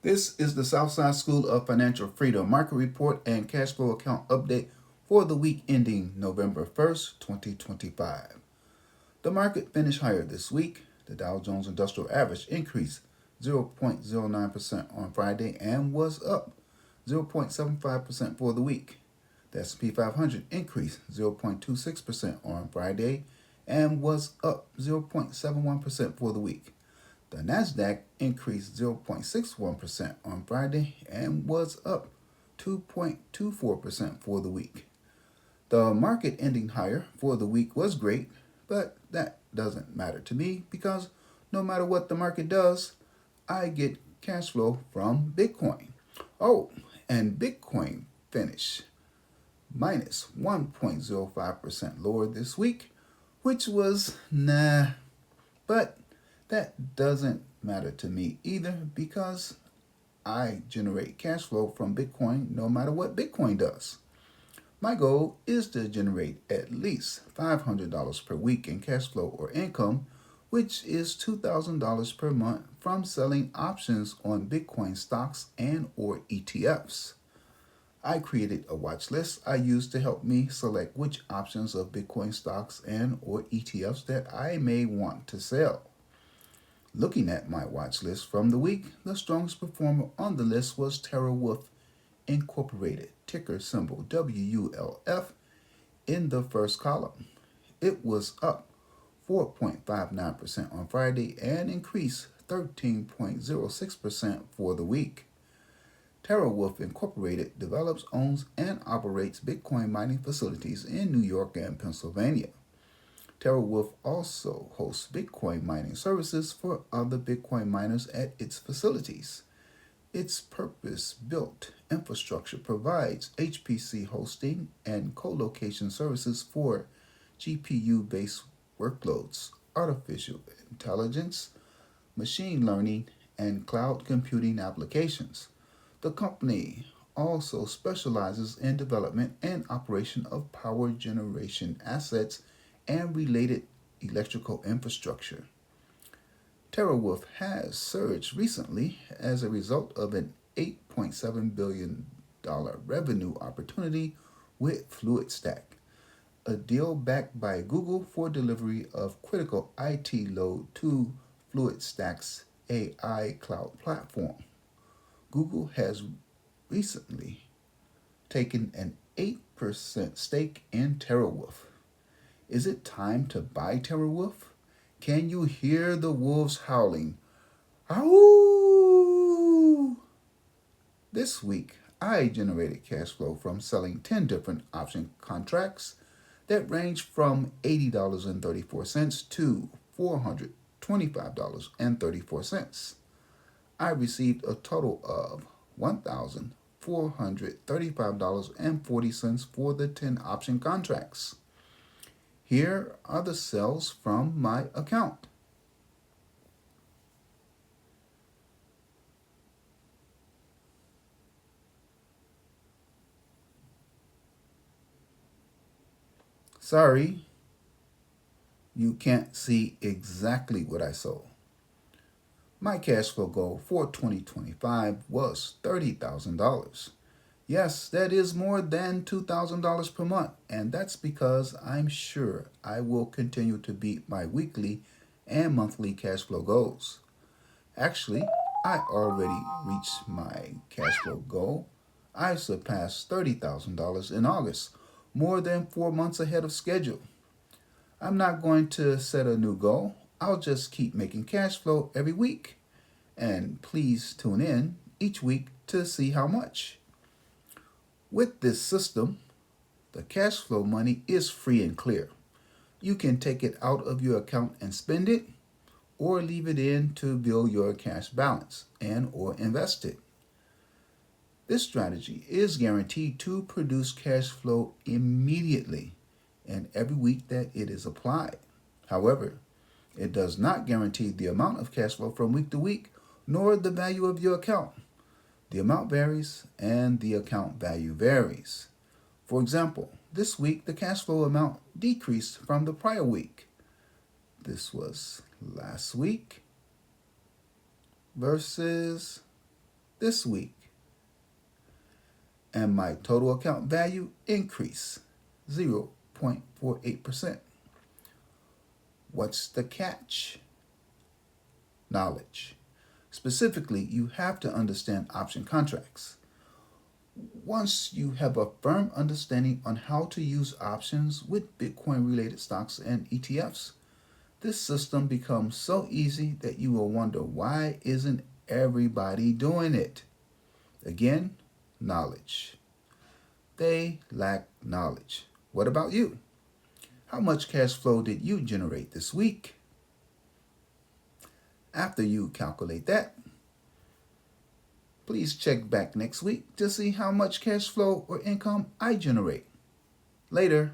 This is the Southside School of Financial Freedom Market Report and Cash Flow Account Update for the week ending November 1st, 2025. The market finished higher this week. The Dow Jones Industrial Average increased 0.09% on Friday and was up 0.75% for the week. The S&P 500 increased 0.26% on Friday and was up 0.71% for the week. The Nasdaq increased 0.61% on Friday and was up 2.24% for the week. The market ending higher for the week was great, but that doesn't matter to me because no matter what the market does, I get cash flow from Bitcoin. Oh, and Bitcoin finished minus 1.05% lower this week, which was but that doesn't matter to me either because I generate cash flow from Bitcoin no matter what Bitcoin does. My goal is to generate at least $500 per week in cash flow or income, which is $2,000 per month from selling options on Bitcoin stocks and or ETFs. I created a watch list I use to help me select which options of Bitcoin stocks and or ETFs that I may want to sell. Looking at my watch list from the week, the strongest performer on the list was TerraWolf Incorporated, ticker symbol WULF, in the first column. It was up 4.59% on Friday and increased 13.06% for the week. TerraWolf Incorporated develops, owns, and operates Bitcoin mining facilities in New York and Pennsylvania. TerraWolf also hosts Bitcoin mining services for other Bitcoin miners at its facilities. Its purpose-built infrastructure provides HPC hosting and co-location services for GPU-based workloads, artificial intelligence, machine learning, and cloud computing applications. The company also specializes in development and operation of power generation assets and related electrical infrastructure. TerraWolf has surged recently as a result of an $8.7 billion revenue opportunity with FluidStack, a deal backed by Google for delivery of critical IT load to FluidStack's AI cloud platform. Google has recently taken an 8% stake in TerraWolf. Is it time to buy TerraWolf? Can you hear the wolves howling? Ow! This week, I generated cash flow from selling 10 different option contracts that range from $80.34 to $425.34. I received a total of $1,435.40 for the 10 option contracts. Here are the sales from my account. Sorry, you can't see exactly what I sold. My cash flow goal for 2025 was $30,000. Yes, that is more than $2,000 per month, and that's because I'm sure I will continue to beat my weekly and monthly cash flow goals. Actually, I already reached my cash flow goal. I surpassed $30,000 in August, more than 4 months ahead of schedule. I'm not going to set a new goal. I'll just keep making cash flow every week. And please tune in each week to see how much. With this system, the cash flow money is free and clear. You can take it out of your account and spend it, or leave it in to build your cash balance and or invest it. This strategy is guaranteed to produce cash flow immediately and every week that it is applied. However, it does not guarantee the amount of cash flow from week to week, nor the value of your account. The amount varies and the account value varies. For example, this week the cash flow amount decreased from the prior week. This was last week versus this week, and my total account value increased 0.48%. What's the catch? Knowledge. Specifically, you have to understand option contracts. Once you have a firm understanding on how to use options with Bitcoin related stocks and ETFs, this system becomes so easy that you will wonder, why isn't everybody doing it? Again, knowledge. They lack knowledge. What about you? How much cash flow did you generate this week? After you calculate that, please check back next week to see how much cash flow or income I generate. Later.